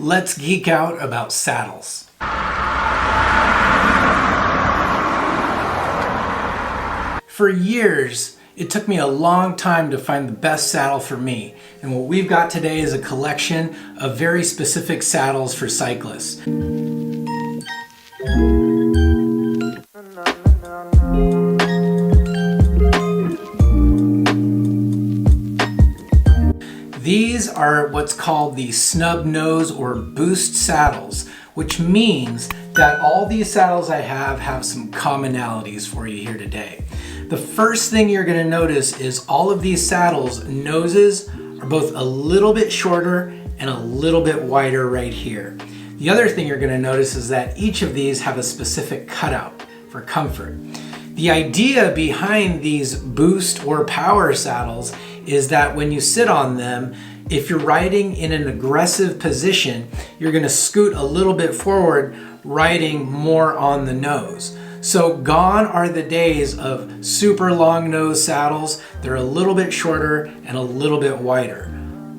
let's geek out about saddles. For years, it took me a long time to find the best saddle for me, and what we've got today is a collection of very specific saddles for cyclists. These are what's called the snub nose or boost saddles, which means that all these saddles I have some commonalities for you here today. The first thing you're going to notice is all of these saddles' noses are both a little bit shorter and a little bit wider right here. The other thing you're going to notice is that each of these have a specific cutout for comfort. The idea behind these boost or power saddles is that when you sit on them, if you're riding in an aggressive position, you're going to scoot a little bit forward, riding more on the nose. So gone are the days of super long nose saddles. They're a little bit shorter and a little bit wider.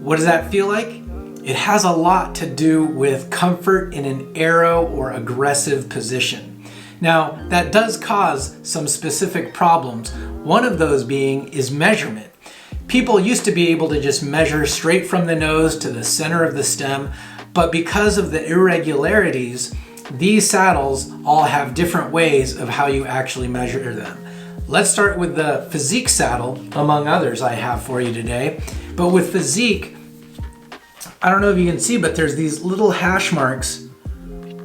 What does that feel like? It has a lot to do with comfort in an aero or aggressive position. Now, that does cause some specific problems. One of those being is measurement. People used to be able to just measure straight from the nose to the center of the stem, but because of the irregularities, these saddles all have different ways of how you actually measure them. Let's start with the Physique saddle, among others I have for you today. But with Physique, I don't know if you can see, but there's these little hash marks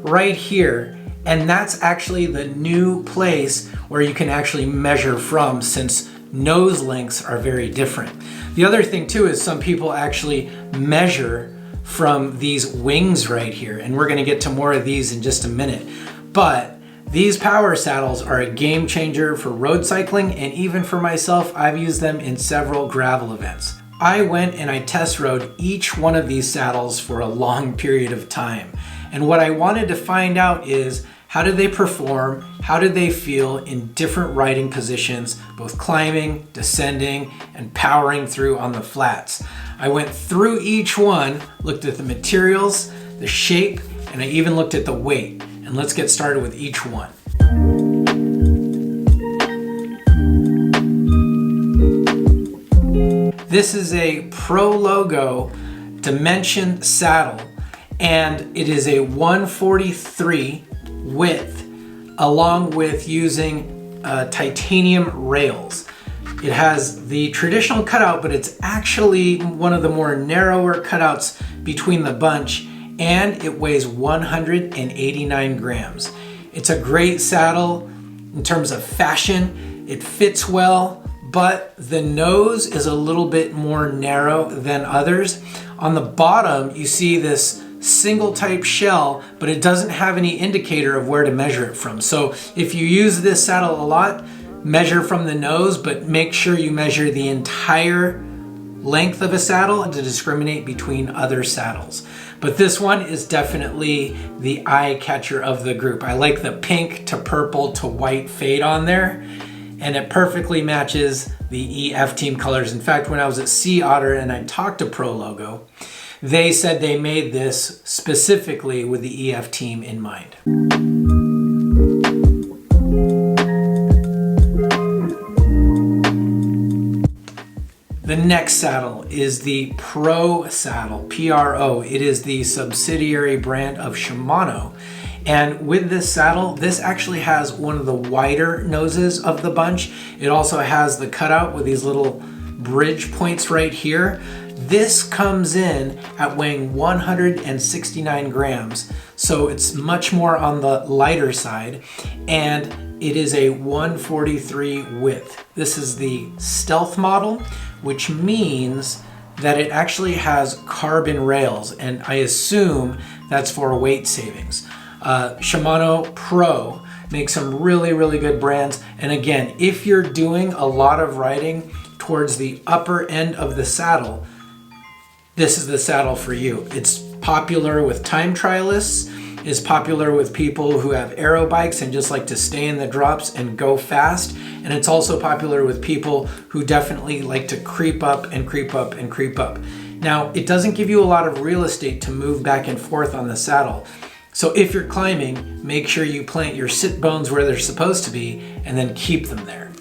right here, and that's actually the new place where you can actually measure from, since nose lengths are very different. The other thing too is some people actually measure from these wings right here, and we're going to get to more of these in just a minute. But these power saddles are a game changer for road cycling, and even for myself, I've used them in several gravel events. I went and I test rode each one of these saddles for a long period of time, and what I wanted to find out is how did they perform, how did they feel in different riding positions, both climbing, descending, and powering through on the flats. I went through each one, looked at the materials, the shape, and I even looked at the weight. And let's get started with each one. This is a Prologo Dimension saddle, and it is a 143 width, along with using titanium rails. It has the traditional cutout, but it's actually one of the more narrower cutouts between the bunch, and it weighs 189 grams. It's a great saddle in terms of fashion. It fits well, but the nose is a little bit more narrow than others. On the bottom, you see this single type shell, but it doesn't have any indicator of where to measure it from. So if you use this saddle a lot, measure from the nose, but make sure you measure the entire length of a saddle to discriminate between other saddles. But this one is definitely the eye catcher of the group. I like the pink to purple to white fade on there, and it perfectly matches the EF team colors. In fact, when I was at Sea Otter and I talked to Prologo, they said they made this specifically with the EF team in mind. The next saddle is the Pro saddle, P-R-O. It is the subsidiary brand of Shimano. And with this saddle, this actually has one of the wider noses of the bunch. It also has the cutout with these little bridge points right here. This comes in at weighing 169 grams, so it's much more on the lighter side, and it is a 143 width. This is the Stealth model, which means that it actually has carbon rails, and I assume that's for weight savings. Shimano Pro makes some really good brands, and again, if you're doing a lot of riding towards the upper end of the saddle, this is the saddle for you. It's popular with time trialists, is popular with people who have aero bikes and just like to stay in the drops and go fast. And it's also popular with people who definitely like to creep up and creep up and creep up. Now, it doesn't give you a lot of real estate to move back and forth on the saddle. So if you're climbing, make sure you plant your sit bones where they're supposed to be and then keep them there.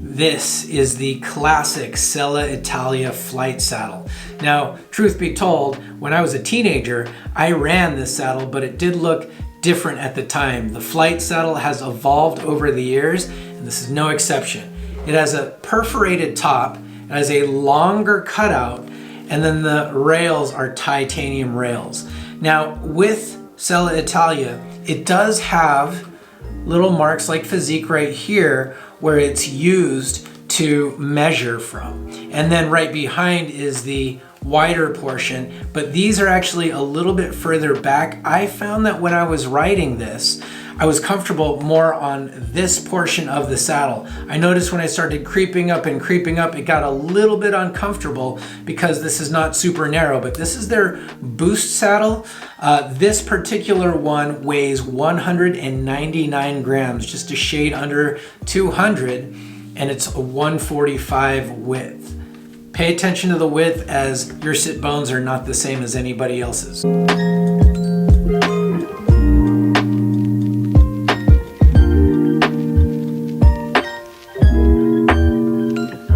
This is the classic Selle Italia Flite saddle. Now, truth be told, when I was a teenager, I ran this saddle, but it did look different at the time. The Flite saddle has evolved over the years, and this is no exception. It has a perforated top, it has a longer cutout, and then the rails are titanium rails. Now, with Selle Italia, it does have little marks like Physique right here where it's used to measure from. And then right behind is the wider portion, but these are actually a little bit further back. I found that when I was riding this, I was comfortable more on this portion of the saddle. I noticed when I started creeping up, it got a little bit uncomfortable because this is not super narrow, but this is their boost saddle. This particular one weighs 199 grams, just a shade under 200, and it's a 145 width. Pay attention to the width, as your sit bones are not the same as anybody else's.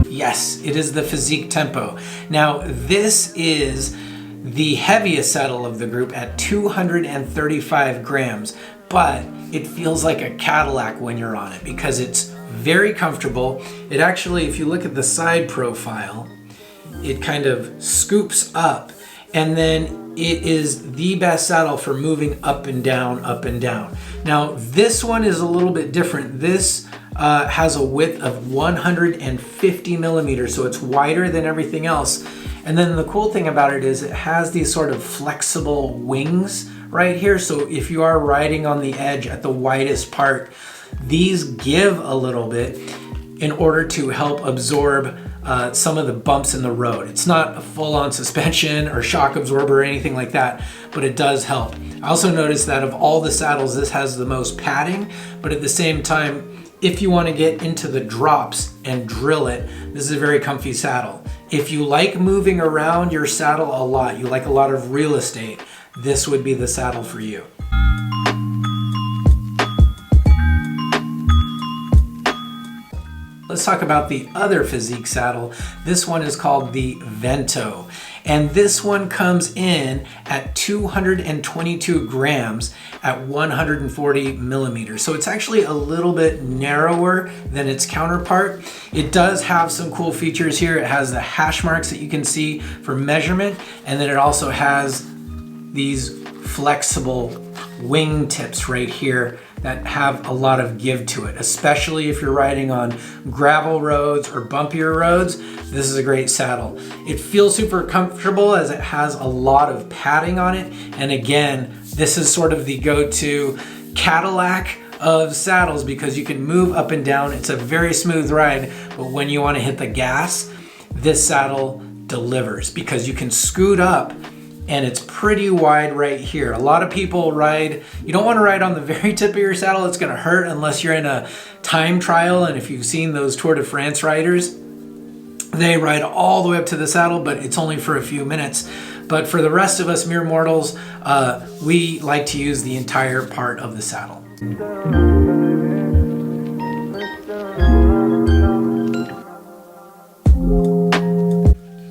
Yes, it is the Physique Tempo. Now, this is the heaviest saddle of the group at 235 grams, but it feels like a Cadillac when you're on it because it's very comfortable. It actually, if you look at the side profile, it kind of scoops up, and then it is the best saddle for moving up and down, up and down. Now, this one is a little bit different. This has a width of 150 millimeters, so it's wider than everything else. And then the cool thing about it is it has these sort of flexible wings right here. So if you are riding on the edge at the widest part, these give a little bit in order to help absorb some of the bumps in the road. It's not a full-on suspension or shock absorber or anything like that, but it does help. I also noticed that of all the saddles, this has the most padding, but at the same time, if you want to get into the drops and drill it, this is a very comfy saddle. If you like moving around your saddle a lot, you like a lot of real estate, this would be the saddle for you. Let's talk about the other Physique saddle. This one is called the Vento. And this one comes in at 222 grams at 140 millimeters. So it's actually a little bit narrower than its counterpart. It does have some cool features here. It has the hash marks that you can see for measurement. And then it also has these flexible wing tips right here that have a lot of give to it, especially if you're riding on gravel roads or bumpier roads. This is a great saddle. It feels super comfortable as it has a lot of padding on it. And again, this is sort of the go-to Cadillac of saddles because you can move up and down. It's a very smooth ride, but when you want to hit the gas, this saddle delivers because you can scoot up and it's pretty wide right here. A lot of people ride, you don't want to ride on the very tip of your saddle. It's going to hurt unless you're in a time trial. And if you've seen those Tour de France riders, they ride all the way up to the saddle, but it's only for a few minutes. But for the rest of us mere mortals, we like to use the entire part of the saddle.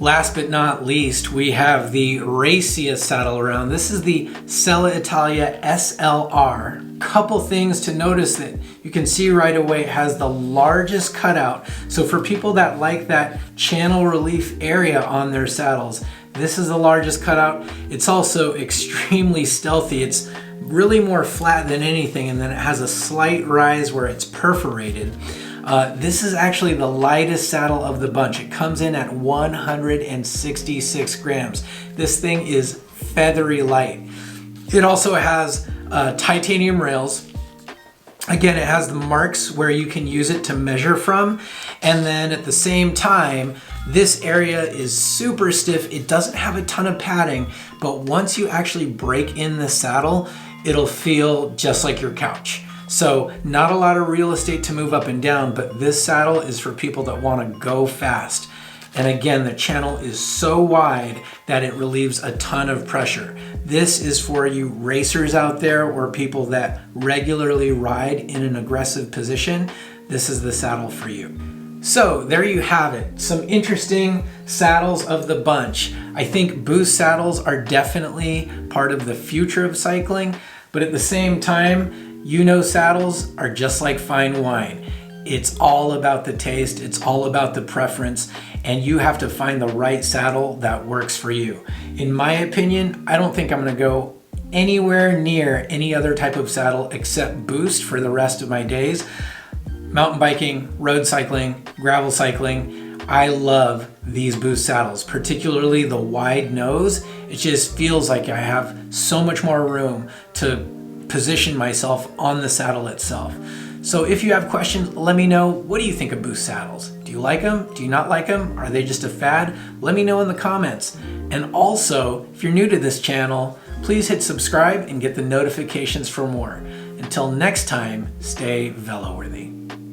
Last but not least, we have the raciest saddle around. This is the Selle Italia SLR. Couple things to notice that you can see right away. It has the largest cutout. So for people that like that channel relief area on their saddles, this is the largest cutout. It's also extremely stealthy. It's really more flat than anything, and then it has a slight rise where it's perforated. This is actually the lightest saddle of the bunch. It comes in at 166 grams. This thing is feathery light. It also has titanium rails. Again, it has the marks where you can use it to measure from. And then at the same time, this area is super stiff. It doesn't have a ton of padding, but once you actually break in the saddle, it'll feel just like your couch. So not a lot of real estate to move up and down, but this saddle is for people that want to go fast. And again, the channel is so wide that it relieves a ton of pressure. This is for you racers out there or people that regularly ride in an aggressive position. This is the saddle for you. So there you have it, some interesting saddles of the bunch. I think boost saddles are definitely part of the future of cycling, but at the same time, saddles are just like fine wine. It's all about the taste, it's all about the preference, and you have to find the right saddle that works for you. In my opinion, I don't think I'm gonna go anywhere near any other type of saddle except boost for the rest of my days. Mountain biking, road cycling, gravel cycling, I love these boost saddles, particularly the wide nose. It just feels like I have so much more room to position myself on the saddle itself. So if you have questions, let me know. What do you think of boost saddles? Do you like them? Do you not like them? Are they just a fad? Let me know in the comments. And also, if you're new to this channel, please hit subscribe and get the notifications for more. Until next time, stay Veloworthy.